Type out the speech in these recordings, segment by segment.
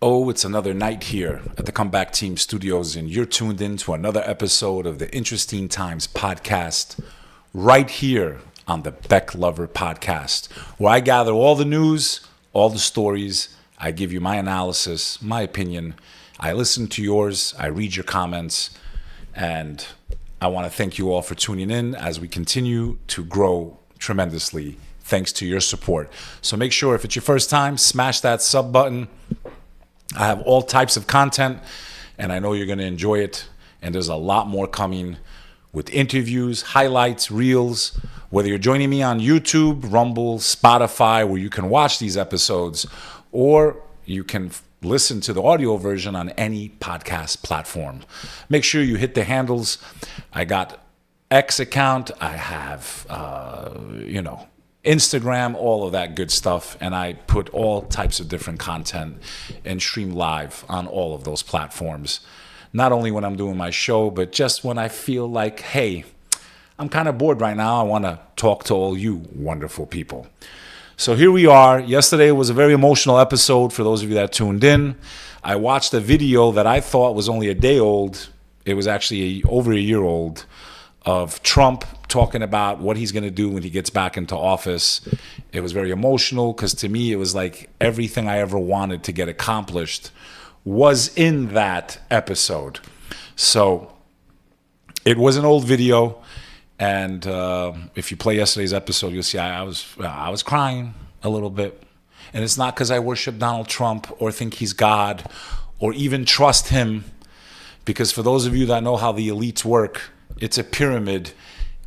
Oh, it's another night here at the Comeback Team Studios, and you're tuned in to another episode of the Interesting Times podcast right here on the Bek Lover Podcast, where I gather all the news, all the stories. I give you my analysis, my opinion. I listen to yours. I read your comments. And I want to thank you all for tuning in as we continue to grow tremendously thanks to your support. So make sure if it's your first time, smash that sub button. I have all types of content, and I know you're going to enjoy it. And there's a lot more coming with interviews, highlights, reels. Whether you're joining me on YouTube, Rumble, Spotify, where you can watch these episodes, or you can listen to the audio version on any podcast platform. Make sure you hit the handles. I got X account. I have, Instagram, all of that good stuff. And I put all types of different content and stream live on all of those platforms. Not only when I'm doing my show, but just when I feel like, hey, I'm kind of bored right now. I want to talk to all you wonderful people. So here we are. Yesterday was a very emotional episode for those of you that tuned in. I watched a video that I thought was only a day old. It was actually over a year old, of Trump talking about what he's going to do when he gets back into office. It was very emotional because to me it was like everything I ever wanted to get accomplished was in that episode. So it was an old video, and if you play yesterday's episode, you'll see I was crying a little bit. And it's not because I worship Donald Trump or think he's God or even trust him, because for those of you that know how the elites work, it's a pyramid,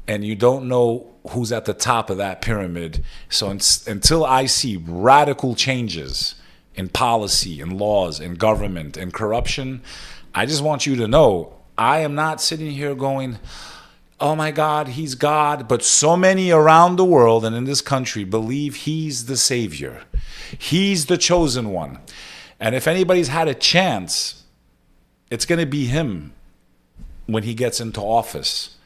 and you don't know who's at the top of that pyramid. So until I see radical changes in policy and laws and government and corruption, I just want you to know I am not sitting here going, oh my God, he's God. But so many around the world and in this country believe he's the savior. He's the chosen one. And if anybody's had a chance, it's going to be him when he gets into office,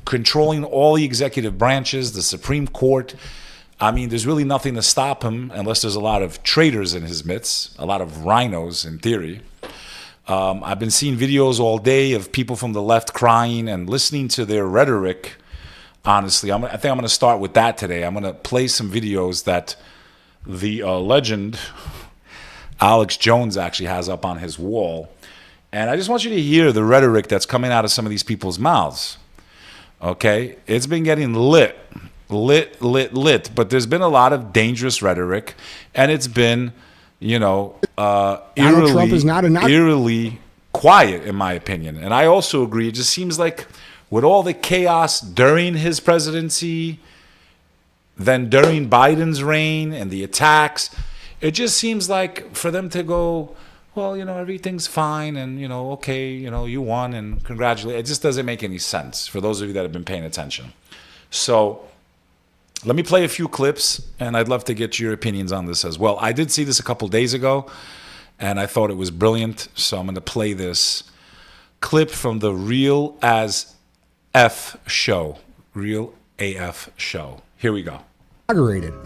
controlling all the executive branches, the Supreme Court. I mean, there's really nothing to stop him unless there's a lot of traitors in his midst, a lot of rhinos in theory. I've been seeing videos all day of people from the left crying and listening to their rhetoric. Honestly, I think I'm going to start with that today. I'm going to play some videos that the legend Alex Jones actually has up on his wall. And I just want you to hear the rhetoric that's coming out of some of these people's mouths. Okay? It's been getting lit. But there's been a lot of dangerous rhetoric, and it's been, Trump is not eerily quiet, in my opinion. And I also agree, it just seems like with all the chaos during his presidency, then during Biden's reign and the attacks, it just seems like for them to go, well, everything's fine, and, okay, you won, and congratulate. It just doesn't make any sense for those of you that have been paying attention. So let me play a few clips, and I'd love to get your opinions on this as well. I did see this a couple days ago, and I thought it was brilliant, so I'm going to play this clip from the Real As F show. Real AF show. Here we go.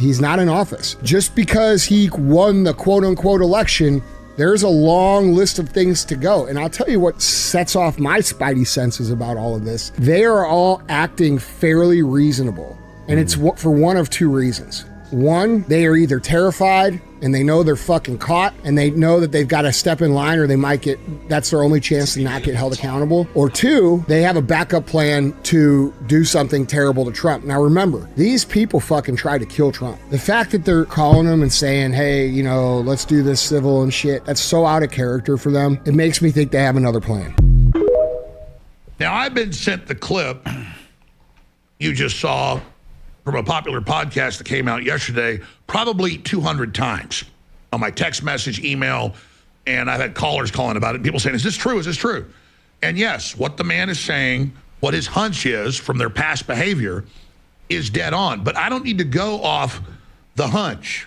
He's not in office. Just because he won the quote-unquote election, there's a long list of things to go. And I'll tell you what sets off my spidey senses about all of this. They are all acting fairly reasonable. And it's for one of two reasons. One, they are either terrified and they know they're fucking caught and they know that they've got to step in line or they might that's their only chance to not get held accountable. Or two, they have a backup plan to do something terrible to Trump. Now remember, these people fucking tried to kill Trump. The fact that they're calling him and saying, hey, let's do this civil and shit, that's so out of character for them. It makes me think they have another plan. Now, I've been sent the clip you just saw from a popular podcast that came out yesterday, probably 200 times on my text message, email, and I've had callers calling about it. People saying, is this true? Is this true? And yes, what the man is saying, what his hunch is from their past behavior is dead on. But I don't need to go off the hunch.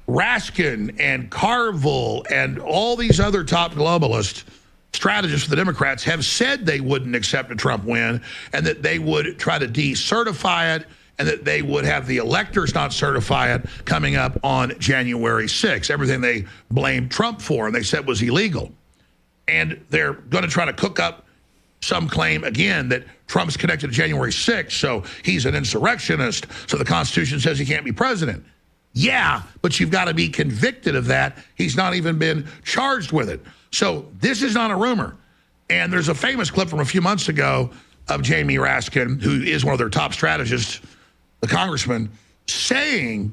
Raskin and Carville and all these other top globalists, strategists for the Democrats, have said they wouldn't accept a Trump win and that they would try to decertify it and that they would have the electors not certify it coming up on January 6th. Everything they blamed Trump for and they said was illegal. And they're going to try to cook up some claim again that Trump's connected to January 6th, so he's an insurrectionist, so the Constitution says he can't be president. Yeah, but you've got to be convicted of that. He's not even been charged with it. So this is not a rumor. And there's a famous clip from a few months ago of Jamie Raskin, who is one of their top strategists, the congressman, saying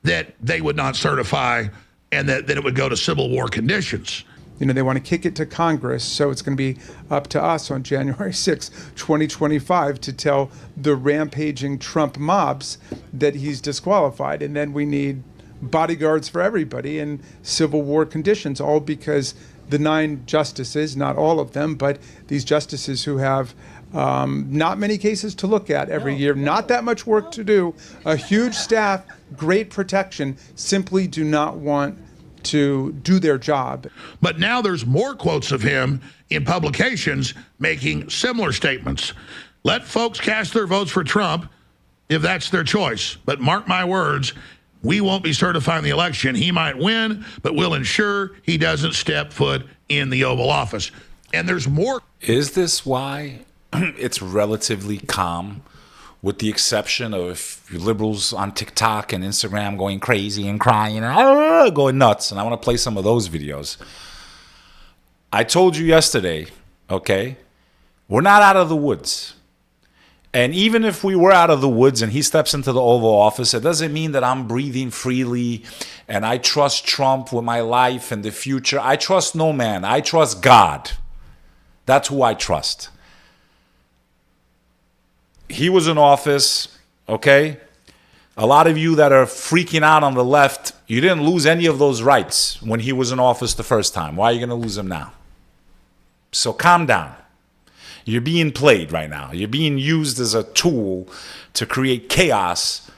that they would not certify and that it would go to Civil War conditions. You know, they want to kick it to Congress, so it's going to be up to us on January 6, 2025, to tell the rampaging Trump mobs that he's disqualified. And then we need bodyguards for everybody in Civil War conditions, all because the 9 justices, not all of them, but these justices who have not many cases to look at every year, not that much work to do, a huge staff, great protection, simply do not want to do their job. But now there's more quotes of him in publications making similar statements. Let folks cast their votes for Trump if that's their choice. But mark my words, we won't be certifying the election. He might win, but we'll ensure he doesn't step foot in the Oval Office. And there's more. Is this why it's relatively calm, with the exception of liberals on TikTok and Instagram going crazy and crying and going nuts? And I want to play some of those videos. I told you yesterday, okay, we're not out of the woods. And even if we were out of the woods and he steps into the Oval Office, it doesn't mean that I'm breathing freely and I trust Trump with my life and the future. I trust no man. I trust God. That's who I trust. He was in office, okay? A lot of you that are freaking out on the left, you didn't lose any of those rights when he was in office the first time. Why are you going to lose them now? So calm down. You're being played right now. You're being used as a tool to create chaos,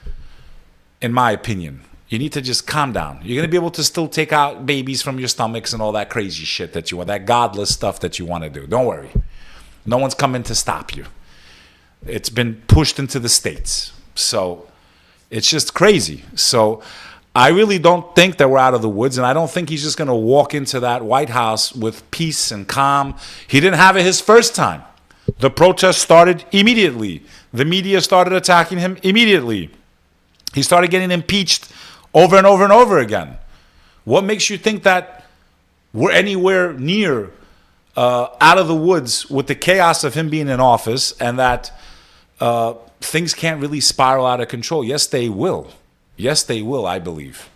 in my opinion. You need to just calm down. You're going to be able to still take out babies from your stomachs and all that crazy shit that you want, that godless stuff that you want to do. Don't worry. No one's coming to stop you. It's been pushed into the states. So it's just crazy. So I really don't think that we're out of the woods, and I don't think he's just going to walk into that White House with peace and calm. He didn't have it his first time. The protests started immediately. The media started attacking him immediately. He started getting impeached over and over and over again. What makes you think that we're anywhere near out of the woods with the chaos of him being in office, and that things can't really spiral out of control? Yes, they will. Yes, they will, I believe.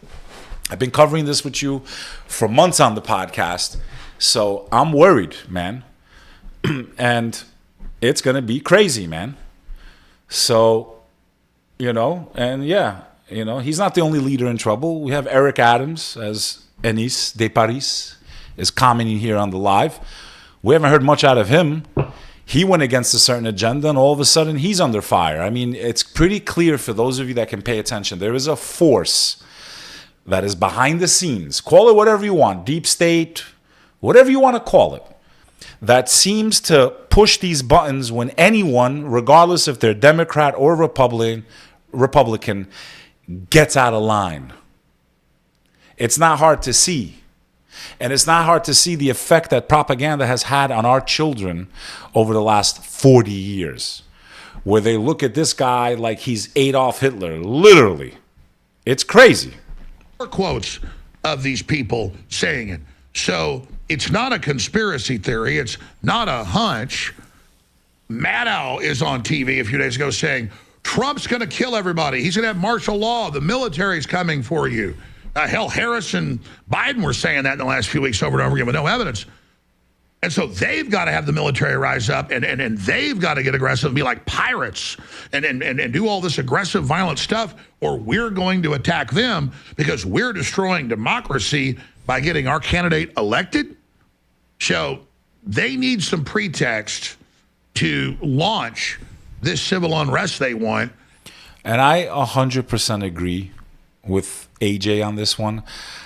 I've been covering this with you for months on the podcast, so I'm worried, man. And it's going to be crazy, man. So, he's not the only leader in trouble. We have Eric Adams, as Eeriness de Paris is commenting here on the live. We haven't heard much out of him. He went against a certain agenda, and all of a sudden he's under fire. I mean, it's pretty clear for those of you that can pay attention. There is a force that is behind the scenes. Call it whatever you want, deep state, whatever you want to call it, that seems to push these buttons when anyone, regardless if they're Democrat or Republican, gets out of line. It's not hard to see. And it's not hard to see the effect that propaganda has had on our children over the last 40 years, where they look at this guy like he's Adolf Hitler, literally. It's crazy. Quotes of these people saying it. So it's not a conspiracy theory. It's not a hunch. Maddow is on TV a few days ago saying, Trump's going to kill everybody. He's going to have martial law. The military's coming for you. Hell, Harris and Biden were saying that in the last few weeks over and over again with no evidence. And so they've got to have the military rise up, and they've got to get aggressive and be like pirates and do all this aggressive, violent stuff, or we're going to attack them because we're destroying democracy by getting our candidate elected. So they need some pretext to launch this civil unrest they want. And I 100% agree with AJ on this one.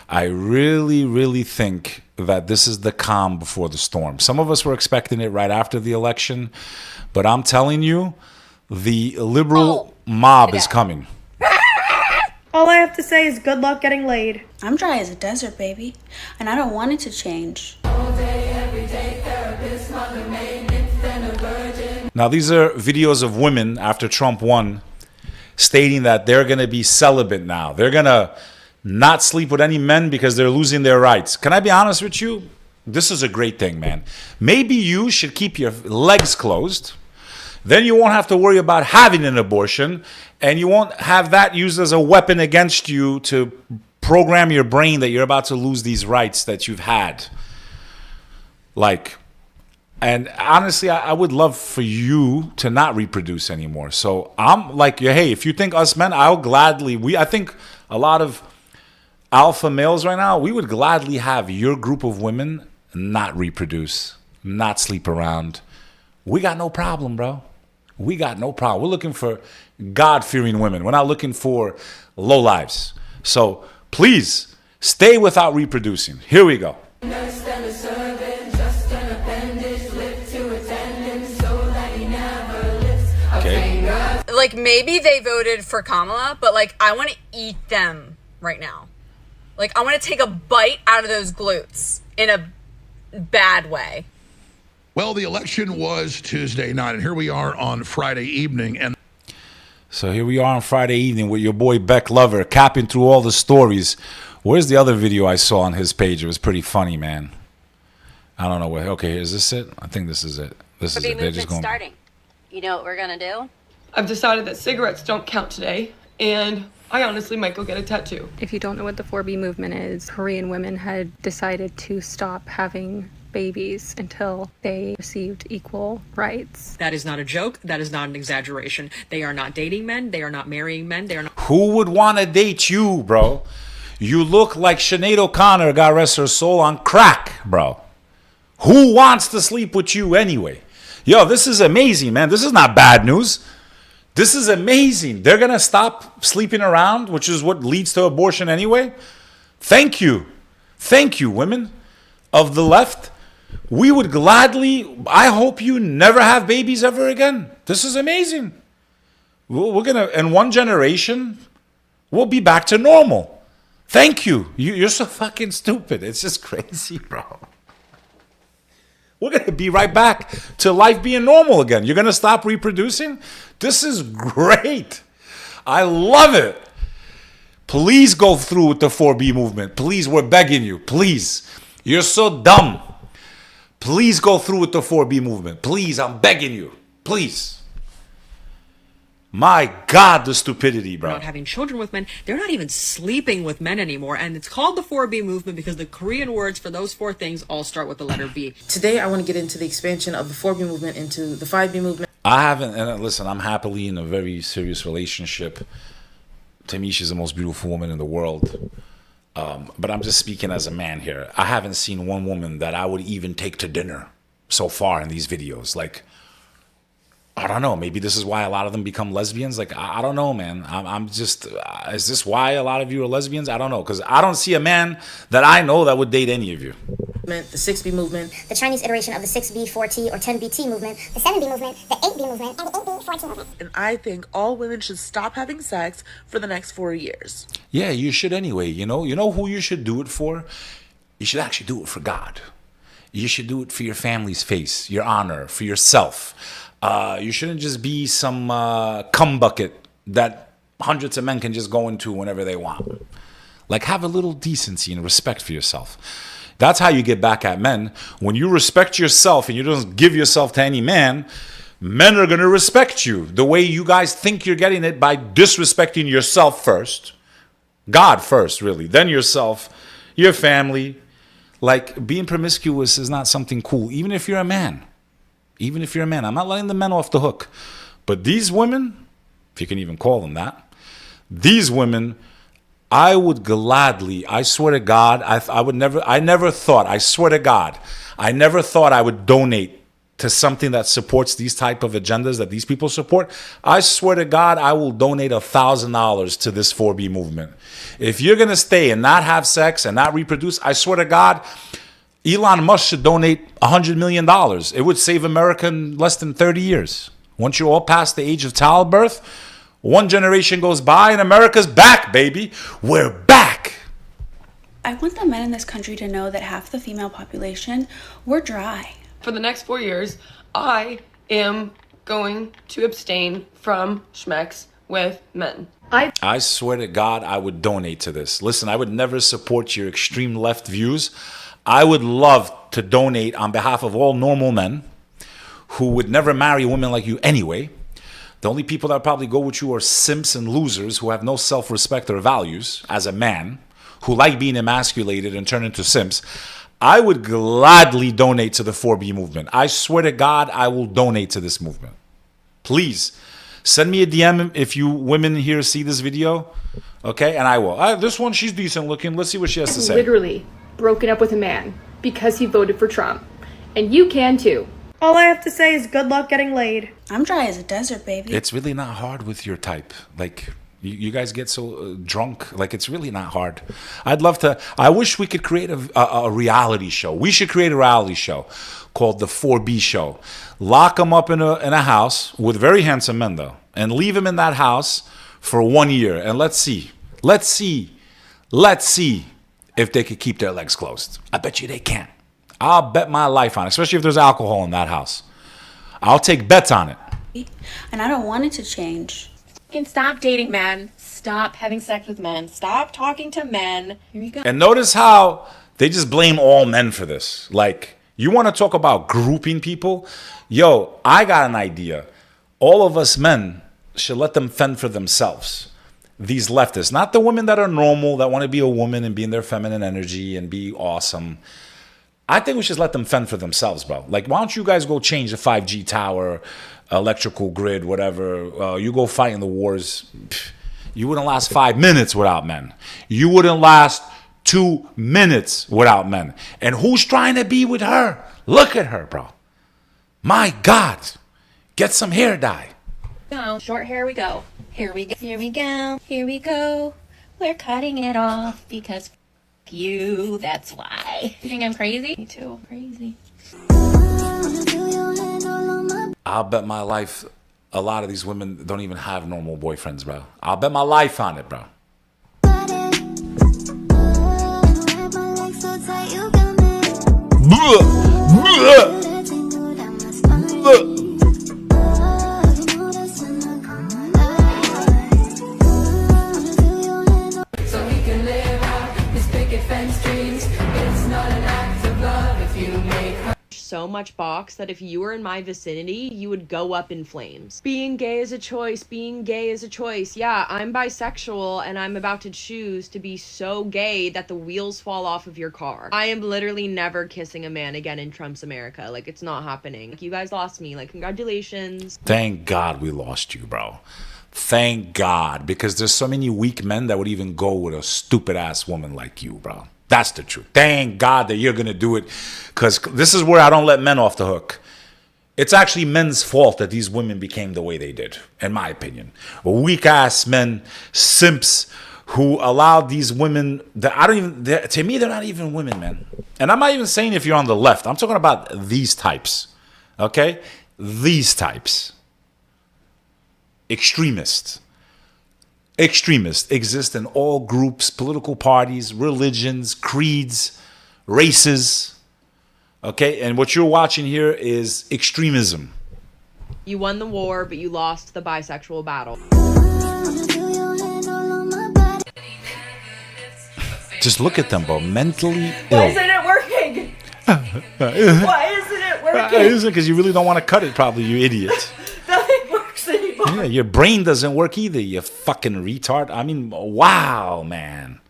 I really, really think that this is the calm before the storm. Some of us were expecting it right after the election, but I'm telling you, the liberal mob is coming. All I have to say is good luck getting laid. I'm dry as a desert, baby, and I don't want it to change. Now, these are videos of women after Trump won stating that they're going to be celibate now. They're going to not sleep with any men because they're losing their rights. Can I be honest with you? This is a great thing, man. Maybe you should keep your legs closed. Then you won't have to worry about having an abortion, and you won't have that used as a weapon against you to program your brain that you're about to lose these rights that you've had. And honestly, I would love for you to not reproduce anymore. So I'm like, hey, if you think us men, I'll gladly, I think a lot of alpha males right now, we would gladly have your group of women not reproduce, not sleep around. We got no problem, bro. We got no problem. We're looking for God-fearing women. We're not looking for lowlives. So please stay without reproducing. Here we go. Okay. Like, maybe they voted for Kamala, but like, I want to eat them right now. Like, I want to take a bite out of those glutes in a bad way. Well, the election was Tuesday night, and here we are on Friday evening. And so here we are on Friday evening with your boy Bek Lover, capping through all the stories. Where's the other video I saw on his page? It was pretty funny, man. I don't know what. Okay, is this it? I think this is it. This is it. They're just going. Starting. You know what we're gonna do? I've decided that cigarettes don't count today, and I honestly might go get a tattoo. If you don't know what the 4B movement is, Korean women had decided to stop having babies until they received equal rights. That is not a joke. That is not an exaggeration. They are not dating men. They are not marrying men. They are not. Who would want to date you, bro? You look like Sinead O'Connor, God rest her soul, on crack, bro. Who wants to sleep with you anyway? Yo, this is amazing, man. This is not bad news. This is amazing. They're going to stop sleeping around, which is what leads to abortion anyway. Thank you. Thank you, women of the left. We would gladly, I hope you never have babies ever again. This is amazing. We're going to, in one generation, we'll be back to normal. Thank you. You're so fucking stupid. It's just crazy, bro. We're going to be right back to life being normal again. You're going to stop reproducing? This is great. I love it. Please go through with the 4B movement. Please, we're begging you. Please. You're so dumb. Please go through with the 4B movement. Please, I'm begging you. Please. My God, the stupidity, bro. Not having children with men. They're not even sleeping with men anymore. And it's called the 4B movement because the Korean words for those four things all start with the letter B. Today, I want to get into the expansion of the 4B movement into the 5B movement. I haven't, and listen, I'm happily in a very serious relationship. To me, she's the most beautiful woman in the world. But I'm just speaking as a man here. I haven't seen one woman that I would even take to dinner so far in these videos. Like, I don't know. Maybe this is why a lot of them become lesbians. Like, I don't know, man. I'm just, is this why a lot of you are lesbians? I don't know. Because I don't see a man that I know that would date any of you. The 6B movement. The Chinese iteration of the 6B, 4T, or 10BT movement. The 7B movement. The 8B movement. And the 8B, 4T movement. And I think all women should stop having sex for the next 4 years. Yeah, you should anyway. You know who you should do it for? You should actually do it for God. You should do it for your family's face, your honor, for yourself. You shouldn't just be some cum bucket that hundreds of men can just go into whenever they want. Like, have a little decency and respect for yourself. That's how you get back at men. When you respect yourself and you don't give yourself to any man, men are going to respect you the way you guys think you're getting it, by disrespecting yourself first. God first, really. Then yourself, your family. Like, being promiscuous is not something cool, even if you're a man. Even if you're a man. I'm not letting the men off the hook. But these women, if you can even call them that, these women, I would gladly, I swear to God, I never thought I would donate to something that supports these type of agendas that these people support. I swear to God, I will donate $1,000 to this 4B movement. If you're going to stay and not have sex and not reproduce, I swear to God, Elon Musk should donate $100 million. It would save America in less than 30 years. Once you're all past the age of childbirth, One generation goes by and America's back, baby. We're back. I want the men in this country to know that half the female population, we're dry. For the next 4 years, I am going to abstain from schmex with men. I swear to God, I would donate to this. Listen, I would never support your extreme left views. I would love to donate on behalf of all normal men who would never marry women like you anyway. The only people that probably go with you are simps and losers who have no self-respect or values as a man, who like being emasculated and turn into simps. I would gladly donate to the 4B movement. I swear to God, I will donate to this movement. Please, send me a DM if you women here see this video, okay? And I will. This one, she's decent looking. Let's see what she has to say. Literally broken up with a man because he voted for Trump. And you can too. All I have to say is good luck getting laid. I'm dry as a desert, baby. It's really not hard with your type. Like, you guys get so drunk. Like, it's really not hard. I'd love to. I wish we could create a reality show. We should create a reality show called the 4B Show. Lock them up in a house with very handsome men, though, and leave them in that house for 1 year. And let's see if they could keep their legs closed. I bet you they can't. I'll bet my life on it, especially if there's alcohol in that house. I'll take bets on it. And I don't want it to change. And stop dating men. Stop having sex with men. Stop talking to men. Here you go. And notice how they just blame all men for this. Like, you want to talk about grouping people? Yo, I got an idea. All of us men should let them fend for themselves. These leftists, not the women that are normal, that want to be a woman and be in their feminine energy and be awesome. I think we should let them fend for themselves, bro. Like, why don't you guys go change the 5G tower, electrical grid, whatever. You go fight in the wars. You wouldn't last 5 minutes without men. You wouldn't last 2 minutes without men. And who's trying to be with her? Look at her, bro. My God. Get some hair dye. Go. Short hair we go. Here we go. Here we go. Here we go. We're cutting it off because you. That's why. You think I'm crazy? Me too. Crazy. I'll bet my life a lot of these women don't even have normal boyfriends, bro. I'll bet my life on it, bro. So we can live out his picket fence dreams. It's not an act of love if you make her so much box that if you were in my vicinity, you would go up in flames. Being gay is a choice. Being gay is a choice. Yeah, I'm bisexual and I'm about to choose to be so gay that the wheels fall off of your car. I am literally never kissing a man again in Trump's America. Like, it's not happening. Like, you guys lost me. Like, congratulations. Thank God we lost you, bro. Thank God. Because there's so many weak men that would even go with a stupid ass woman like you, bro. That's the truth. Thank God that you're going to do it, because this is where I don't let men off the hook. It's actually men's fault that these women became the way they did, in my opinion. Weak-ass men, simps, who allowed these women that to me, they're not even women, man. And I'm not even saying if you're on the left. I'm talking about these types, okay? These types. Extremists exist in all groups, political parties, religions, creeds, races. Okay, and what you're watching here is extremism. You won the war, but you lost the bisexual battle. Just look at them, bro. Mentally ill. Why isn't it working? Why isn't it working? Is it because you really don't want to cut it, probably, you idiot. Nothing works anymore. Yeah, your brain doesn't work either, you fucking retard. I mean, wow, man.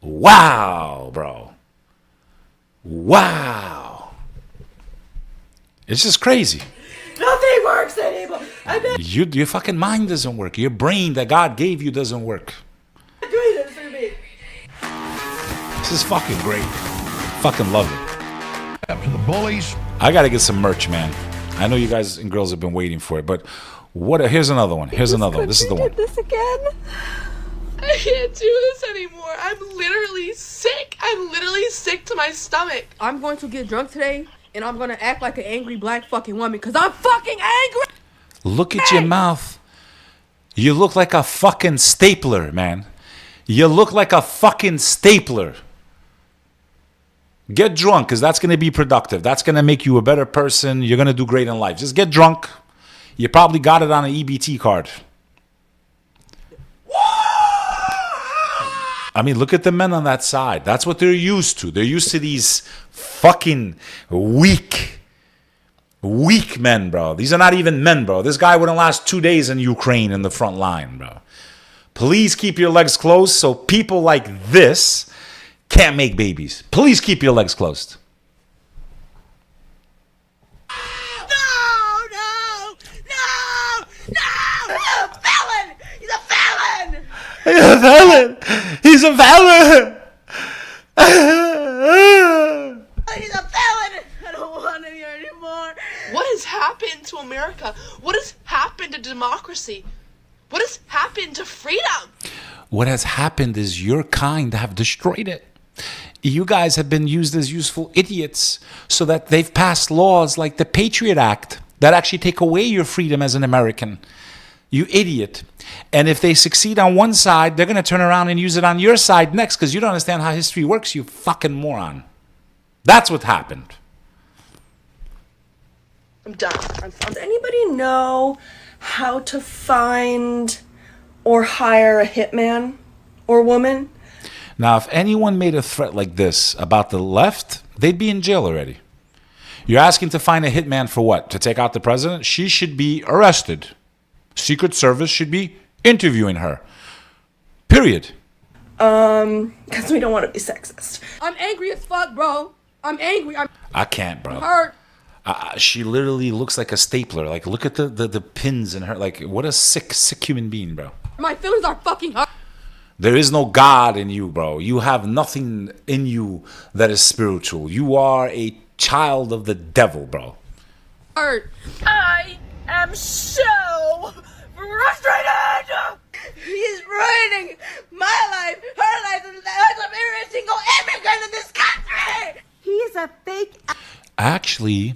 Wow, bro. Wow. It's just crazy. Nothing works anymore. Your fucking mind doesn't work. Your brain that God gave you doesn't work. Doing this for me. This is fucking great. Fucking love it. Up to the bullies. I gotta get some merch, man. I know you guys and girls have been waiting for it, but here's another one. Here's another one. This is the one. This again. I can't do this anymore. I'm literally sick. I'm literally sick to my stomach. I'm going to get drunk today, and I'm going to act like an angry black fucking woman, because I'm fucking angry. Look at your mouth. You look like a fucking stapler, man. You look like a fucking stapler. Get drunk, because that's going to be productive. That's going to make you a better person. You're going to do great in life. Just get drunk. You probably got it on an EBT card. I mean, look at the men on that side. That's what they're used to. They're used to these fucking weak men, bro. These are not even men, bro. This guy wouldn't last 2 days in Ukraine in the front line, bro. Please keep your legs closed so people like this can't make babies. Please keep your legs closed. He's a felon! He's a felon! He's a felon! I don't want him here anymore. What has happened to America? What has happened to democracy? What has happened to freedom? What has happened is your kind have destroyed it. You guys have been used as useful idiots so that they've passed laws like the Patriot Act that actually take away your freedom as an American. You idiot. And if they succeed on one side, they're going to turn around and use it on your side next because you don't understand how history works, you fucking moron. That's what happened. I'm done. Does anybody know how to find or hire a hitman or woman? Now, if anyone made a threat like this about the left, they'd be in jail already. You're asking to find a hitman for what? To take out the president? She should be arrested. Secret Service should be interviewing her. Period. Because we don't want to be sexist. I'm angry as fuck, bro. I'm angry. I can't, bro. Hurt. She literally looks like a stapler. Like, look at the pins in her. Like, what a sick human being, bro. My feelings are fucking hurt. There is no God in you, bro. You have nothing in you that is spiritual. You are a child of the devil, bro. Hurt. I am so frustrated. He's ruining my life, her life, and the lives of every single immigrant in this country. He's a fake. Actually,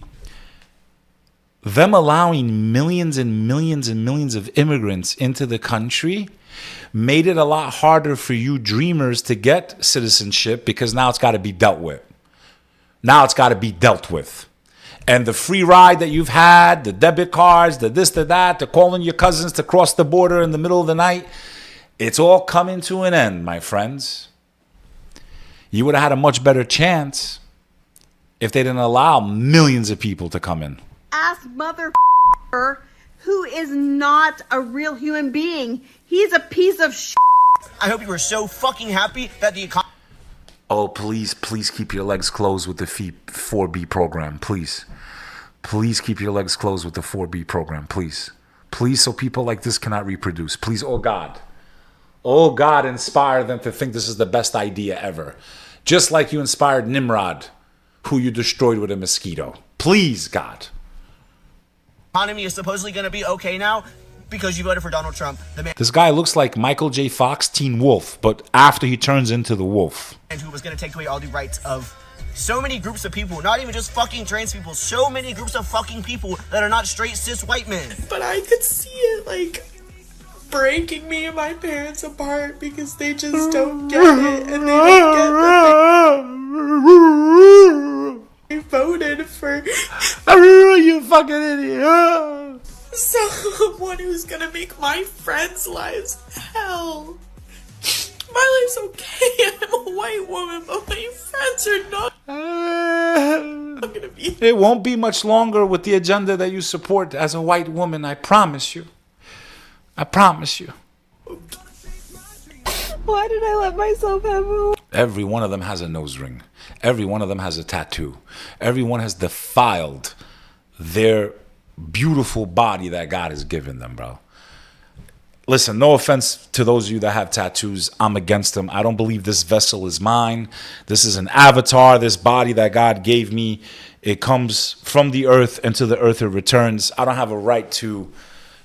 them allowing millions and millions and millions of immigrants into the country made it a lot harder for you dreamers to get citizenship because now it's got to be dealt with. Now it's got to be dealt with. And the free ride that you've had, the debit cards, the this, the that, the calling your cousins to cross the border in the middle of the night, it's all coming to an end, my friends. You would have had a much better chance if they didn't allow millions of people to come in. Ass motherfucker who is not a real human being. He's a piece of shit. I hope you are so fucking happy that the economy... Oh, please keep your legs closed with the 4B program, please. Please keep your legs closed with the 4B program, please. Please, so people like this cannot reproduce. Please, oh God, inspire them to think this is the best idea ever. Just like you inspired Nimrod, who you destroyed with a mosquito. Please, God. economy is supposedly going to be okay now because you voted for Donald Trump. The man This guy looks like Michael J. Fox, Teen Wolf, but after he turns into the wolf. who was going to take away all the rights of so many groups of people, not even just fucking trans people, so many groups of fucking people that are not straight cis white men. But I could see it, like, breaking me and my parents apart because they just don't get it, and they don't get that they voted for you fucking idiot. someone who's gonna make my friends' lives hell. My life's okay, I'm a white woman, but my friends are not. Gonna be. It won't be much longer with the agenda that you support as a white woman, I promise you. I promise you. Why did I let myself have a... Every one of them has a nose ring. Every one of them has a tattoo. Everyone has defiled their beautiful body that God has given them, bro. Listen, no offense to those of you that have tattoos. I'm against them. I don't believe this vessel is mine. This is an avatar. This body that God gave me, it comes from the earth, and to the earth it returns. I don't have a right to...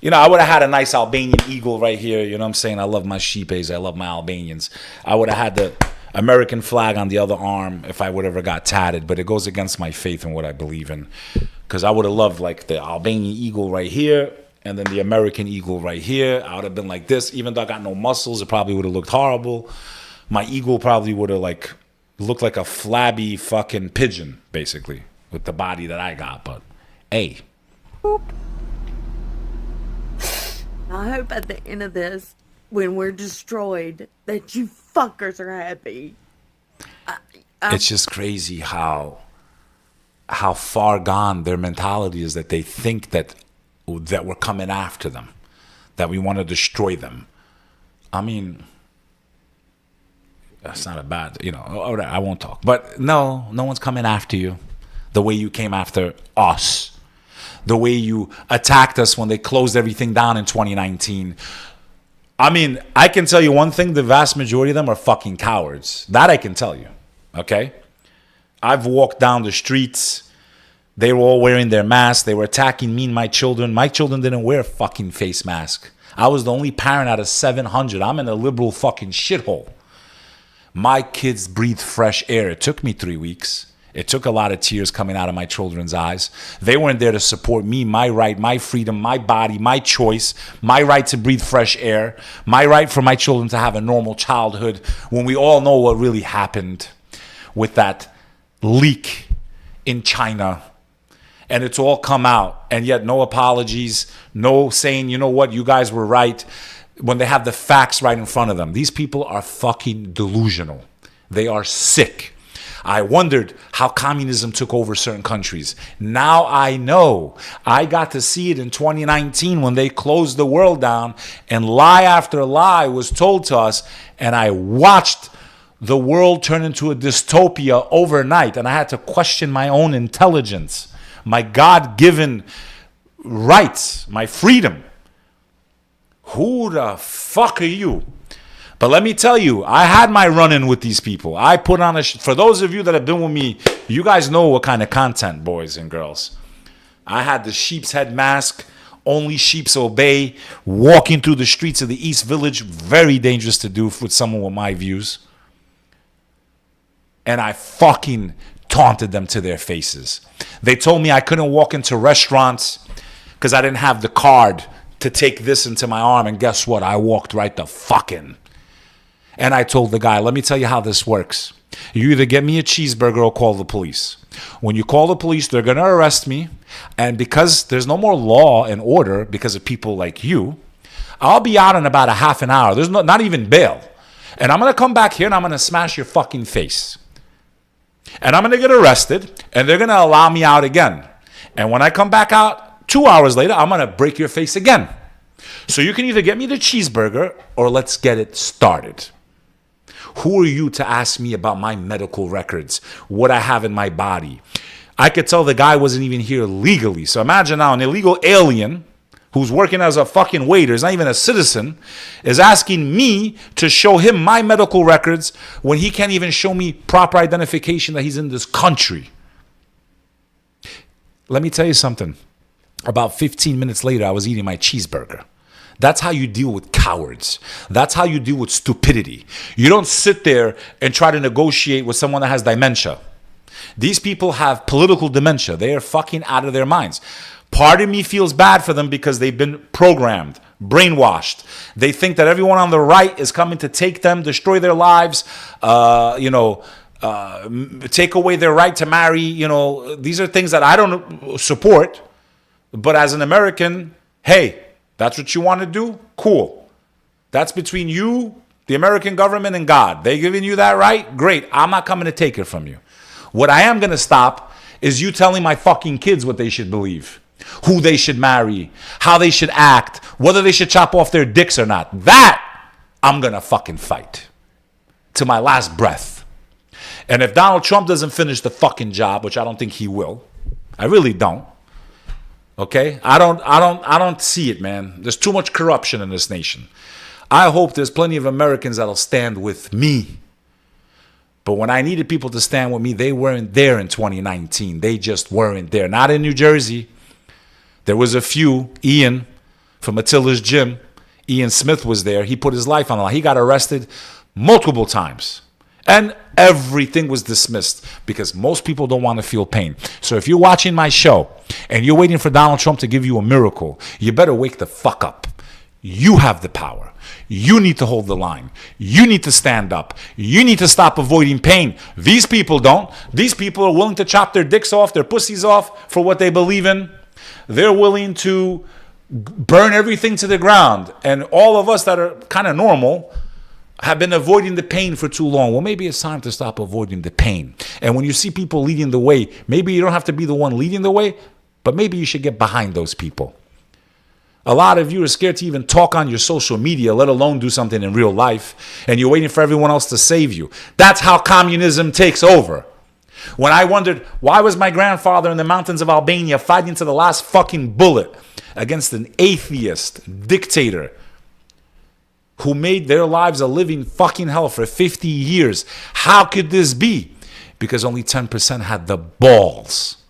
You know, I would have had a nice Albanian eagle right here. You know what I'm saying? I love my sheepies. I love my Albanians. I would have had the American flag on the other arm if I would ever got tatted. But it goes against my faith and what I believe in. Because I would have loved, like, the Albanian eagle right here and then the American eagle right here. I would have been like this. Even though I got no muscles, it probably would have looked horrible. My eagle probably would have like looked like a flabby fucking pigeon, basically, with the body that I got. But hey. I hope at the end of this, when we're destroyed, that you fuckers are happy. It's just crazy how far gone their mentality is, that they think that we're coming after them, that we want to destroy them. I mean, that's not a bad, I won't talk. But no one's coming after you the way you came after us, the way you attacked us when they closed everything down in 2019. I mean, I can tell you one thing, the vast majority of them are fucking cowards. That I can tell you, okay? I've walked down the streets. They were all wearing their masks. They were attacking me and my children. My children didn't wear a fucking face mask. I was the only parent out of 700. I'm in a liberal fucking shithole. My kids breathe fresh air. It took me 3 weeks. It took a lot of tears coming out of my children's eyes. They weren't there to support me, my right, my freedom, my body, my choice, my right to breathe fresh air, my right for my children to have a normal childhood, when we all know what really happened with that leak in China. And it's all come out, and yet no apologies, no saying, you know what, you guys were right, when they have the facts right in front of them. These people are fucking delusional. They are sick. I wondered how communism took over certain countries. Now I know. I got to see it in 2019 when they closed the world down and lie after lie was told to us, and I watched the world turn into a dystopia overnight, and I had to question my own intelligence, my God-given rights, my freedom. Who the fuck are you? But let me tell you, I had my run-in with these people. I put on for those of you that have been with me, you guys know what kind of content, boys and girls. I had the sheep's head mask, only sheeps obey, walking through the streets of the East Village, very dangerous to do with someone with my views. And I fucking taunted them to their faces. They told me I couldn't walk into restaurants because I didn't have the card to take this into my arm. And guess what? I walked right the fuck in. And I told the guy, let me tell you how this works. You either get me a cheeseburger or call the police. When you call the police, they're going to arrest me. And because there's no more law and order because of people like you, I'll be out in about a half an hour. There's not even bail. And I'm going to come back here and I'm going to smash your fucking face. And I'm going to get arrested and they're going to allow me out again. And when I come back out 2 hours later, I'm going to break your face again. So you can either get me the cheeseburger or let's get it started. Who are you to ask me about my medical records, what I have in my body? I could tell the guy wasn't even here legally. So imagine now an illegal alien who's working as a fucking waiter, is not even a citizen, is asking me to show him my medical records when he can't even show me proper identification that he's in this country. Let me tell you something. About 15 minutes later, I was eating my cheeseburger. That's how you deal with cowards. That's how you deal with stupidity. You don't sit there and try to negotiate with someone that has dementia. These people have political dementia. They are fucking out of their minds. Part of me feels bad for them because they've been programmed, brainwashed. They think that everyone on the right is coming to take them, destroy their lives, take away their right to marry. These are things that I don't support. But as an American, hey, that's what you want to do? Cool. That's between you, the American government, and God. They giving you that right? Great. I'm not coming to take it from you. What I am going to stop is you telling my fucking kids what they should believe, who they should marry, how they should act, whether they should chop off their dicks or not. That I'm going to fucking fight to my last breath. And if Donald Trump doesn't finish the fucking job, which I don't think he will, I really don't. Okay? I don't see it, man. There's too much corruption in this nation. I hope there's plenty of Americans that'll stand with me. But when I needed people to stand with me, they weren't there in 2019. They just weren't there. Not in New Jersey. There was a few. Ian from Attila's Gym. Ian Smith was there. He put his life on the line. He got arrested multiple times. And everything was dismissed because most people don't want to feel pain. So if you're watching my show and you're waiting for Donald Trump to give you a miracle, you better wake the fuck up. You have the power. You need to hold the line. You need to stand up. You need to stop avoiding pain. These people don't. These people are willing to chop their dicks off, their pussies off for what they believe in. They're willing to burn everything to the ground. And all of us that are kind of normal have been avoiding the pain for too long. Well, maybe it's time to stop avoiding the pain. And when you see people leading the way, maybe you don't have to be the one leading the way, but maybe you should get behind those people. A lot of you are scared to even talk on your social media, let alone do something in real life, and you're waiting for everyone else to save you. That's how communism takes over. When I wondered, why was my grandfather in the mountains of Albania fighting to the last fucking bullet against an atheist dictator who made their lives a living fucking hell for 50 years? How could this be? Because only 10% had the balls,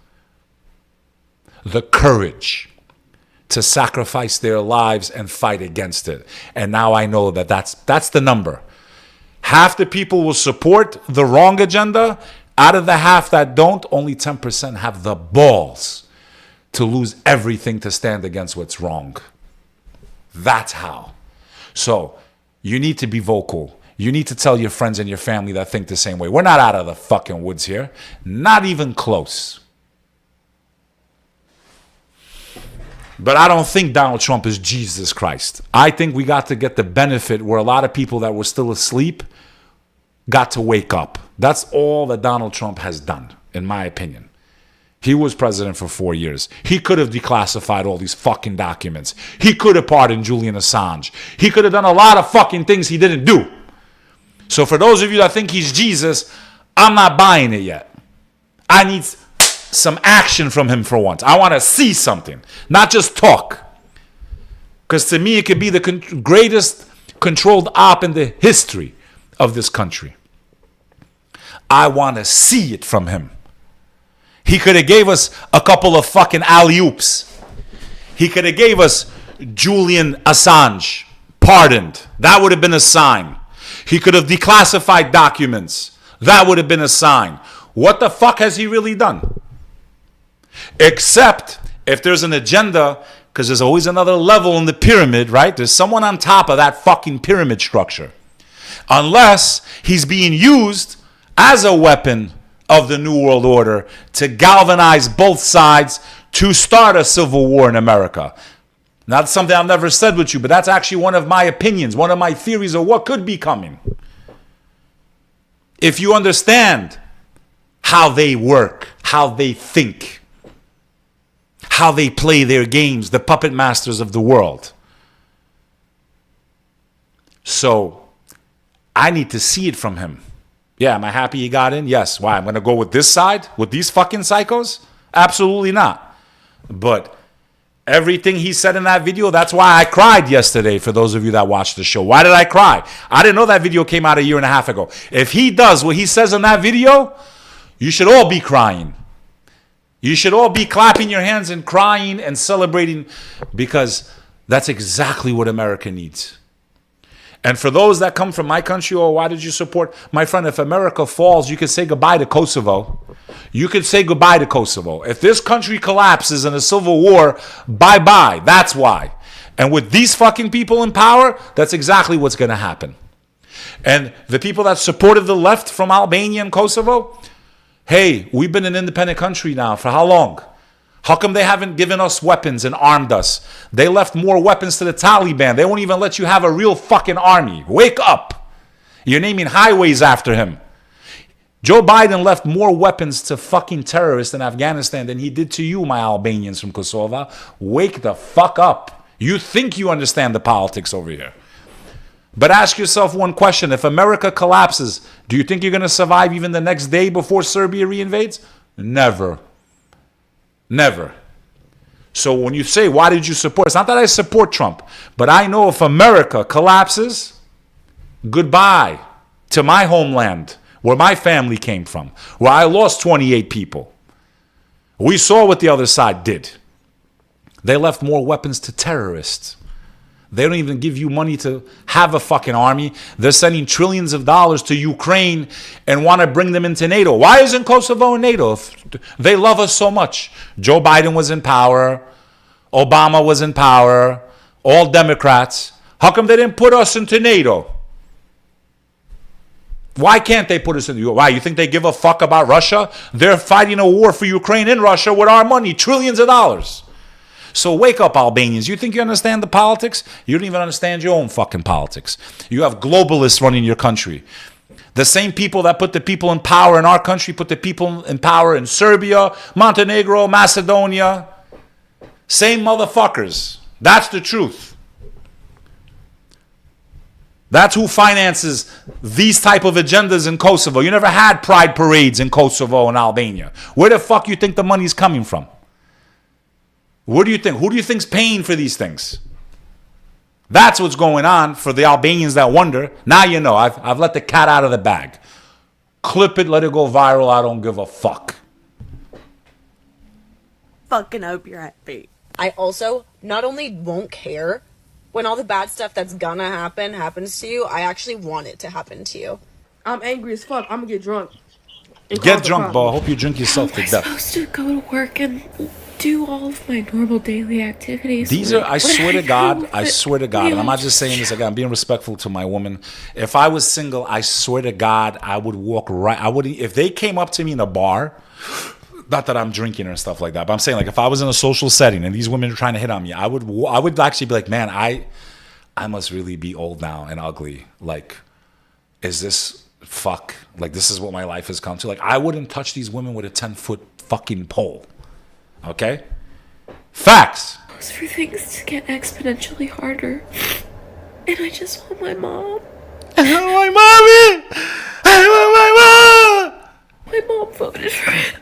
the courage to sacrifice their lives and fight against it. And now I know that that's the number. Half the people will support the wrong agenda. Out of the half that don't, only 10% have the balls to lose everything to stand against what's wrong. That's how. So you need to be vocal. You need to tell your friends and your family that think the same way. We're not out of the fucking woods here. Not even close. But I don't think Donald Trump is Jesus Christ. I think we got to get the benefit where a lot of people that were still asleep got to wake up. That's all that Donald Trump has done, in my opinion. He was president for 4 years. He could have declassified all these fucking documents. He could have pardoned Julian Assange. He could have done a lot of fucking things he didn't do. So for those of you that think he's Jesus, I'm not buying it yet. I need some action from him for once. I want to see something, not just talk. Because to me, it could be the greatest controlled op in the history of this country. I want to see it from him. He could have gave us a couple of fucking alley-oops. He could have gave us Julian Assange pardoned. That would have been a sign. He could have declassified documents. That would have been a sign. What the fuck has he really done? Except if there's an agenda, because there's always another level in the pyramid, right? There's someone on top of that fucking pyramid structure. Unless he's being used as a weapon of the New World Order to galvanize both sides to start a civil war in America. Not something I've never said with you, but that's actually one of my opinions, one of my theories of what could be coming. If you understand how they work, how they think, how they play their games, the puppet masters of the world. So I need to see it from him. Yeah, am I happy he got in? Yes. Why? I'm going to go with this side? With these fucking psychos? Absolutely not. But everything he said in that video, that's why I cried yesterday, for those of you that watched the show. Why did I cry? I didn't know that video came out a year and a half ago. If he does what he says in that video, you should all be crying. You should all be clapping your hands and crying and celebrating, because that's exactly what America needs. And for those that come from my country, oh, why did you support? My friend, if America falls, you could say goodbye to Kosovo. You could say goodbye to Kosovo. If this country collapses in a civil war, bye-bye. That's why. And with these fucking people in power, that's exactly what's going to happen. And the people that supported the left from Albania and Kosovo, hey, we've been an independent country now for how long? How come they haven't given us weapons and armed us? They left more weapons to the Taliban. They won't even let you have a real fucking army. Wake up. You're naming highways after him. Joe Biden left more weapons to fucking terrorists in Afghanistan than he did to you, my Albanians from Kosovo. Wake the fuck up. You think you understand the politics over here. But ask yourself one question. If America collapses, do you think you're going to survive even the next day before Serbia reinvades? Never. Never. So when you say, why did you support? It's not that I support Trump, but I know if America collapses, goodbye to my homeland, where my family came from, where I lost 28 people. We saw what the other side did. They left more weapons to terrorists They don't even give you money to have a fucking army. They're sending trillions of dollars to Ukraine and want to bring them into NATO. Why isn't Kosovo in NATO if they love us so much? Joe Biden was in power. Obama was in power. All Democrats. How come they didn't put us into NATO? Why can't they put us in the Why? You think they give a fuck about Russia? They're fighting a war for Ukraine in Russia with our money, trillions of dollars. So wake up, Albanians. You think you understand the politics? You don't even understand your own fucking politics. You have globalists running your country. The same people that put the people in power in our country put the people in power in Serbia, Montenegro, Macedonia. Same motherfuckers. That's the truth. That's who finances these type of agendas in Kosovo. You never had pride parades in Kosovo and Albania. Where the fuck you think the money's coming from? Where do you think? Who do you think's paying for these things? That's what's going on for the Albanians that wonder. Now you know. I've let the cat out of the bag. Clip it, let it go viral. I don't give a fuck. Fucking hope you're happy. I also not only won't care when all the bad stuff that's gonna happen happens to you, I actually want it to happen to you. I'm angry as fuck. I'm gonna get drunk. Get drunk, Bo. I hope you drink yourself to death. I'm supposed to go to work and do all of my normal daily activities. These are, I swear to God, and I'm not just saying this again, I'm being respectful to my woman. If I was single, I swear to God, I would walk right, if they came up to me in a bar, not that I'm drinking or stuff like that, but I'm saying, like, if I was in a social setting and these women are trying to hit on me, I would actually be like, man, I must really be old now and ugly. Like, is this fuck? Like, this is what my life has come to. Like, I wouldn't touch these women with a 10-foot fucking pole. Okay? Facts. For things to get exponentially harder. And I just want my mom. I want my mommy! I want my mom! My mom voted for it.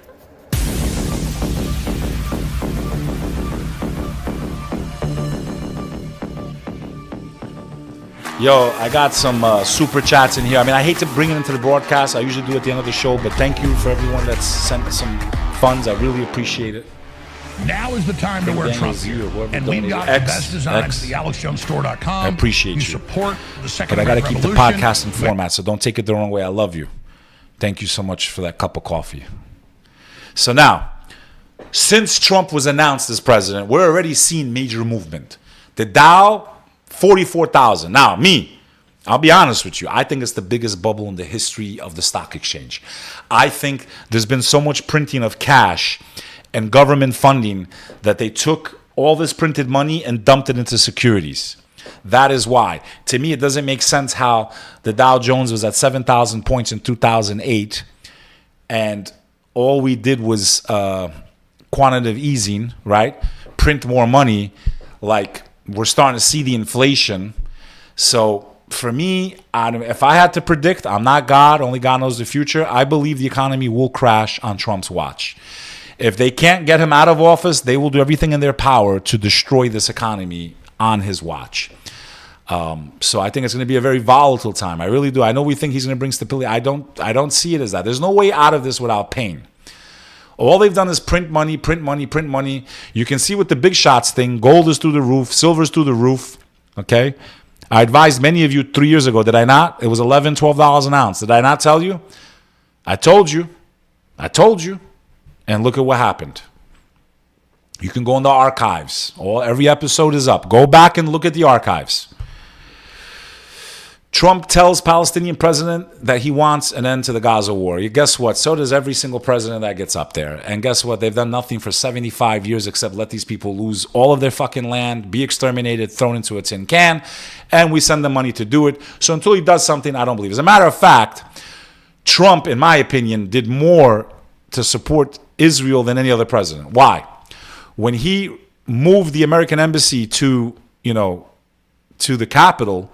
Yo, I got some super chats in here. I mean, I hate to bring it into the broadcast. I usually do it at the end of the show, but thank you for everyone that's sent some funds. I really appreciate it. Now is the time to wear Trump gear. And we've got the best designs, the AlexJonesStore.com. I appreciate you. Support the second But I got to keep the revolution. podcast in format, so don't take it the wrong way. I love you. Thank you so much for that cup of coffee. So now, since Trump was announced as president, we're already seeing major movement. The Dow, 44,000. Now, I'll be honest with you. I think it's the biggest bubble in the history of the stock exchange. I think there's been so much printing of cash and government funding that they took all this printed money and dumped it into securities. That is why. To me, it doesn't make sense how the Dow Jones was at 7,000 points in 2008 and all we did was quantitative easing, right? Print more money. Like, we're starting to see the inflation. So for me, if I had to predict, I'm not God, only God knows the future. I believe the economy will crash on Trump's watch. If they can't get him out of office, they will do everything in their power to destroy this economy on his watch. So I think it's going to be a very volatile time. I really do. I know we think he's going to bring stability. I don't see it as that. There's no way out of this without pain. All they've done is print money, print money, print money. You can see with the big shots thing, gold is through the roof, silver's through the roof, okay? I advised many of you 3 years ago, did I not? It was $11, $12 an ounce. Did I not tell you? I told you. And look at what happened. You can go in the archives. Every episode is up. Go back and look at the archives. Trump tells Palestinian president that he wants an end to the Gaza war. Guess what? So does every single president that gets up there. And guess what? They've done nothing for 75 years except let these people lose all of their fucking land, be exterminated, thrown into a tin can, and we send them money to do it. So until he does something, I don't believe. As a matter of fact, Trump, in my opinion, did more to support Israel than any other president. Why? When he moved the American embassy to the capital,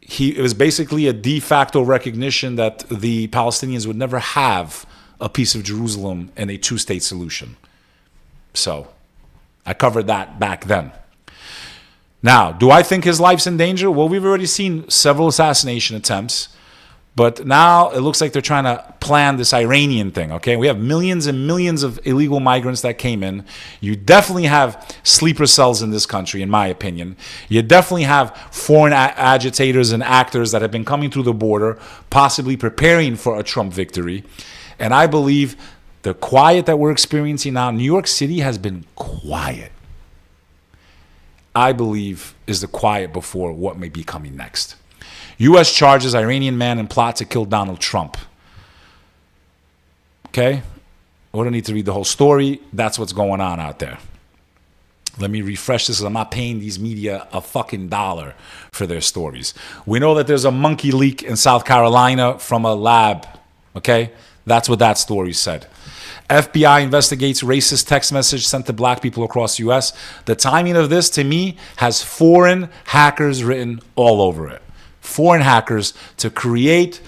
it was basically a de facto recognition that the Palestinians would never have a piece of Jerusalem and a two-state solution. So I covered that back then. Now, do I think his life's in danger? Well, we've already seen several assassination attempts. But now it looks like they're trying to plan this Iranian thing, okay? We have millions and millions of illegal migrants that came in. You definitely have sleeper cells in this country, in my opinion. You definitely have foreign agitators and actors that have been coming through the border, possibly preparing for a Trump victory. And I believe the quiet that we're experiencing now, New York City has been quiet. I believe is the quiet before what may be coming next. U.S. charges Iranian man in plot to kill Donald Trump. Okay? We don't need to read the whole story. That's what's going on out there. Let me refresh this. I'm not paying these media a fucking dollar for their stories. We know that there's a monkey leak in South Carolina from a lab. Okay? That's what that story said. FBI investigates racist text message sent to black people across the U.S. The timing of this, to me, has foreign hackers written all over it. Foreign hackers to create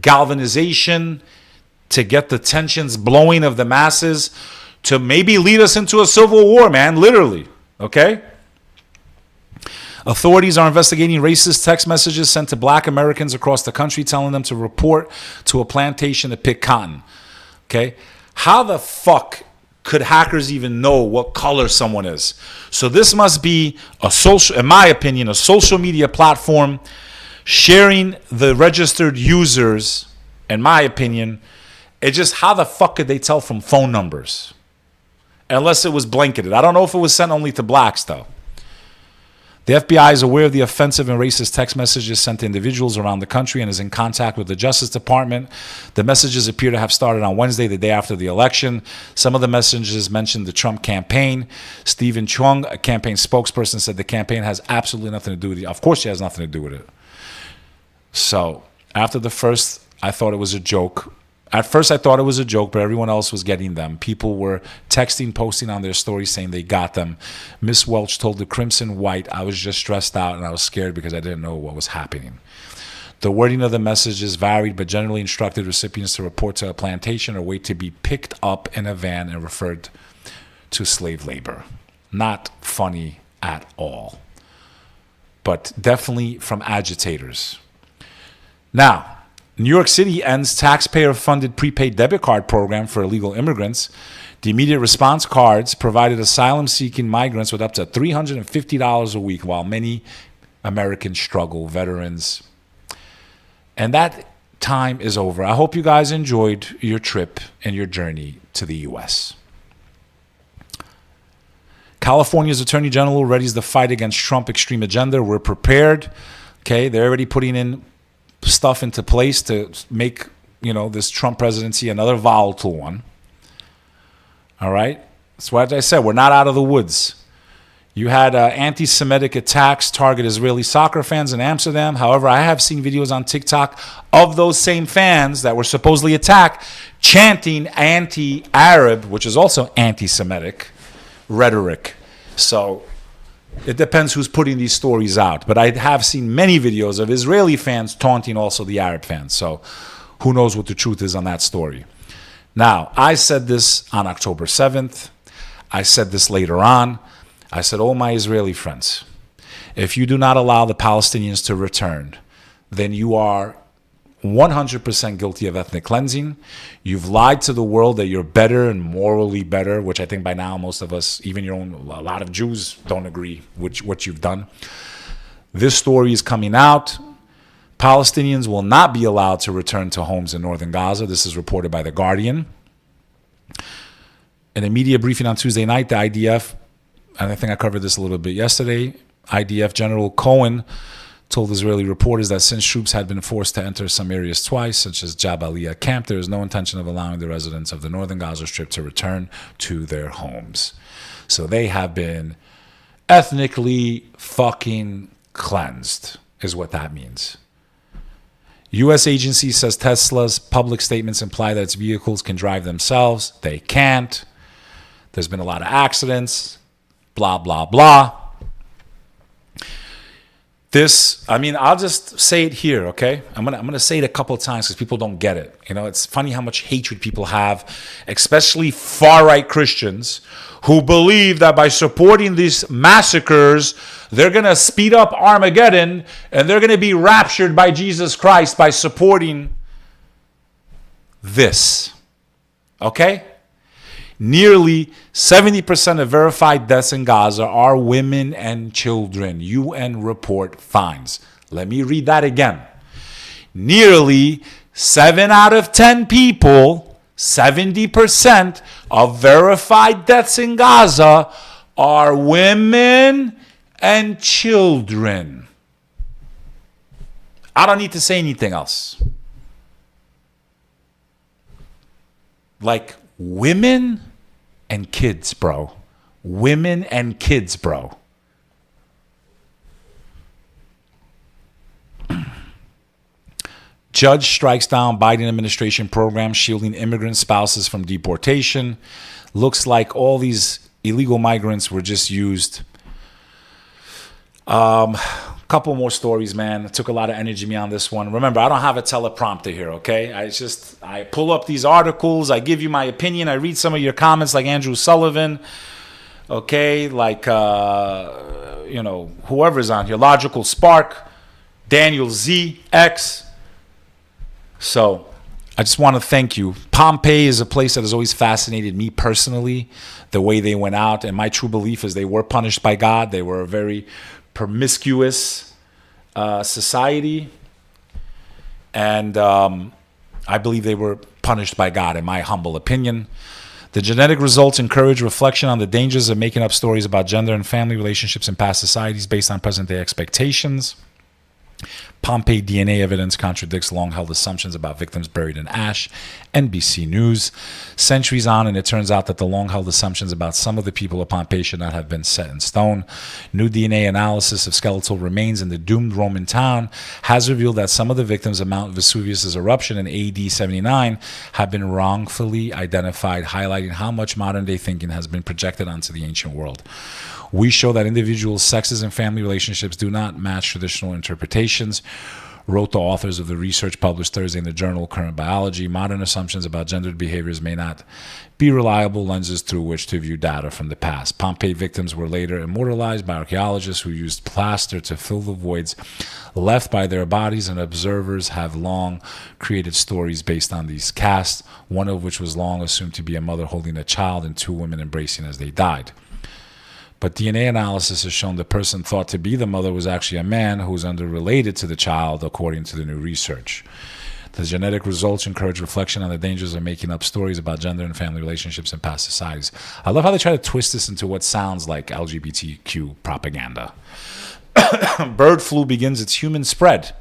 galvanization, to get the tensions blowing of the masses, to maybe lead us into a civil war, man, literally, okay? Authorities are investigating racist text messages sent to black Americans across the country telling them to report to a plantation to pick cotton, okay? How the fuck could hackers even know what color someone is? So this must be a social, in my opinion, a social media platform sharing the registered users, in my opinion. It's just, how the fuck could they tell from phone numbers? Unless it was blanketed. I don't know if it was sent only to blacks, though. The FBI is aware of the offensive and racist text messages sent to individuals around the country and is in contact with the Justice Department. The messages appear to have started on Wednesday, the day after the election. Some of the messages mentioned the Trump campaign. Stephen Chung, a campaign spokesperson, said the campaign has absolutely nothing to do with it. Of course, she has nothing to do with it. So after the first, I thought it was a joke. At first, I thought it was a joke, but everyone else was getting them. People were texting, posting on their stories saying they got them. Miss Welch told the Crimson White, I was just stressed out and I was scared because I didn't know what was happening. The wording of the messages varied, but generally instructed recipients to report to a plantation or wait to be picked up in a van and referred to slave labor. Not funny at all, but definitely from agitators. Now, New York City ends taxpayer-funded prepaid debit card program for illegal immigrants. The immediate response cards provided asylum-seeking migrants with up to $350 a week, while many Americans struggle, veterans. And that time is over. I hope you guys enjoyed your trip and your journey to the U.S. California's Attorney General readies the fight against Trump extreme agenda. We're prepared. Okay, they're already putting in stuff into place to make, this Trump presidency another volatile one. All right? That's what I said. We're not out of the woods. You had anti-Semitic attacks target Israeli soccer fans in Amsterdam. However, I have seen videos on TikTok of those same fans that were supposedly attacked chanting anti-Arab, which is also anti-Semitic rhetoric. So it depends who's putting these stories out. But I have seen many videos of Israeli fans taunting also the Arab fans. So who knows what the truth is on that story. Now, I said this on October 7th. I said this later on. I said, oh, my Israeli friends, if you do not allow the Palestinians to return, then you are 100% guilty of ethnic cleansing. You've lied to the world that you're better and morally better, which I think by now most of us, even a lot of Jews don't agree with what you've done. This story is coming out. Palestinians will not be allowed to return to homes in northern Gaza. This is reported by The Guardian. In a media briefing on Tuesday night, the IDF, and I think I covered this a little bit yesterday, IDF General Cohen told Israeli reporters that since troops had been forced to enter some areas twice, such as Jabalia camp, there is no intention of allowing the residents of the northern Gaza Strip to return to their homes. So they have been ethnically fucking cleansed, is what that means. U.S. agency says Tesla's public statements imply that its vehicles can drive themselves. They can't. There's been a lot of accidents. Blah, blah, blah. I'll just say it here, okay? I'm gonna say it a couple of times because people don't get it. It's funny how much hatred people have, especially far-right Christians who believe that by supporting these massacres, they're gonna speed up Armageddon and they're gonna be raptured by Jesus Christ by supporting this, okay? Nearly 70% of verified deaths in Gaza are women and children. UN report finds. Let me read that again. Nearly 7 out of 10 people, 70% of verified deaths in Gaza are women and children. I don't need to say anything else. Like, women and kids, bro. Women and kids, bro. Judge strikes down Biden administration program shielding immigrant spouses from deportation. Looks like all these illegal migrants were just used. Couple more stories, man. It took a lot of energy me on this one. Remember, I don't have a teleprompter here, okay? I pull up these articles, I give you my opinion, I read some of your comments like Andrew Sullivan, okay? Like, whoever's on here. Logical Spark, Daniel Z, X. So, I just want to thank you. Pompeii is a place that has always fascinated me personally, the way they went out. And my true belief is they were punished by God. They were a very promiscuous society, and I believe they were punished by God, in my humble opinion. The genetic results encourage reflection on the dangers of making up stories about gender and family relationships in past societies based on present-day expectations. Pompeii DNA evidence contradicts long-held assumptions about victims buried in ash. NBC News. Centuries on, and it turns out that the long-held assumptions about some of the people of Pompeii should not have been set in stone. New DNA analysis of skeletal remains in the doomed Roman town has revealed that some of the victims of Mount Vesuvius' eruption in AD 79 have been wrongfully identified, highlighting how much modern-day thinking has been projected onto the ancient world. We show that individuals' sexes and family relationships do not match traditional interpretations, wrote the authors of the research published Thursday in the journal Current Biology. Modern assumptions about gendered behaviors may not be reliable lenses through which to view data from the past. Pompeii victims were later immortalized by archaeologists who used plaster to fill the voids left by their bodies, and observers have long created stories based on these casts, one of which was long assumed to be a mother holding a child and two women embracing as they died. But DNA analysis has shown the person thought to be the mother was actually a man who was underrelated to the child, according to the new research. The genetic results encourage reflection on the dangers of making up stories about gender and family relationships in past societies. I love how they try to twist this into what sounds like LGBTQ propaganda. Bird flu begins its human spread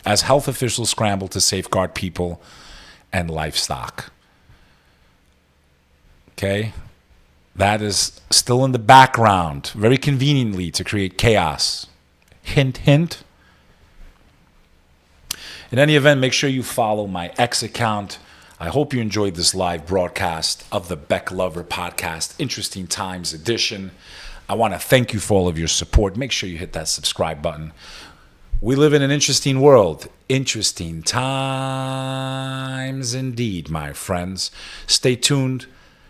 as health officials scramble to safeguard people and livestock. Okay? That is still in the background, very conveniently to create chaos. Hint, hint. In any event, make sure you follow my X account. I hope you enjoyed this live broadcast of the Bek Lover Podcast, Interesting Times edition. I want to thank you for all of your support. Make sure you hit that subscribe button. We live in an interesting world. Interesting times indeed, my friends. Stay tuned.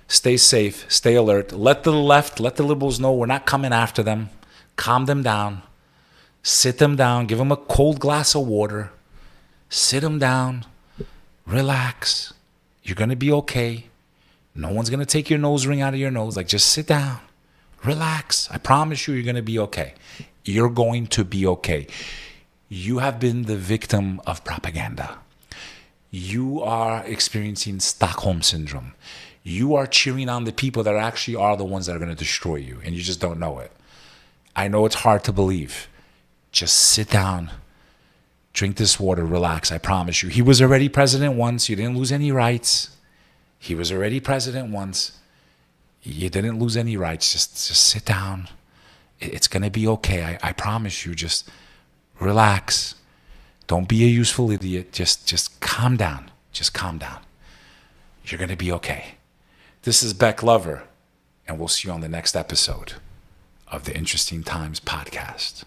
Stay safe, stay alert. Let the left, let the liberals know we're not coming after them. Calm them down. Sit them down. Give them a cold glass of water. Sit them down. Relax. You're going to be okay. No one's going to take your nose ring out of your nose. Like, just sit down. Relax. I promise you, you're going to be okay. You're going to be okay. You have been the victim of propaganda. You are experiencing Stockholm Syndrome. You are cheering on the people that actually are the ones that are going to destroy you, and you just don't know it. I know it's hard to believe. Just sit down, drink this water, relax. I promise you. He was already president once. You didn't lose any rights. He was already president once. You didn't lose any rights. Just sit down. It's going to be okay. I promise you. Just relax. Don't be a useful idiot. Just calm down. Just calm down. You're going to be okay. This is Bek Lover, and we'll see you on the next episode of the Interesting Times Podcast.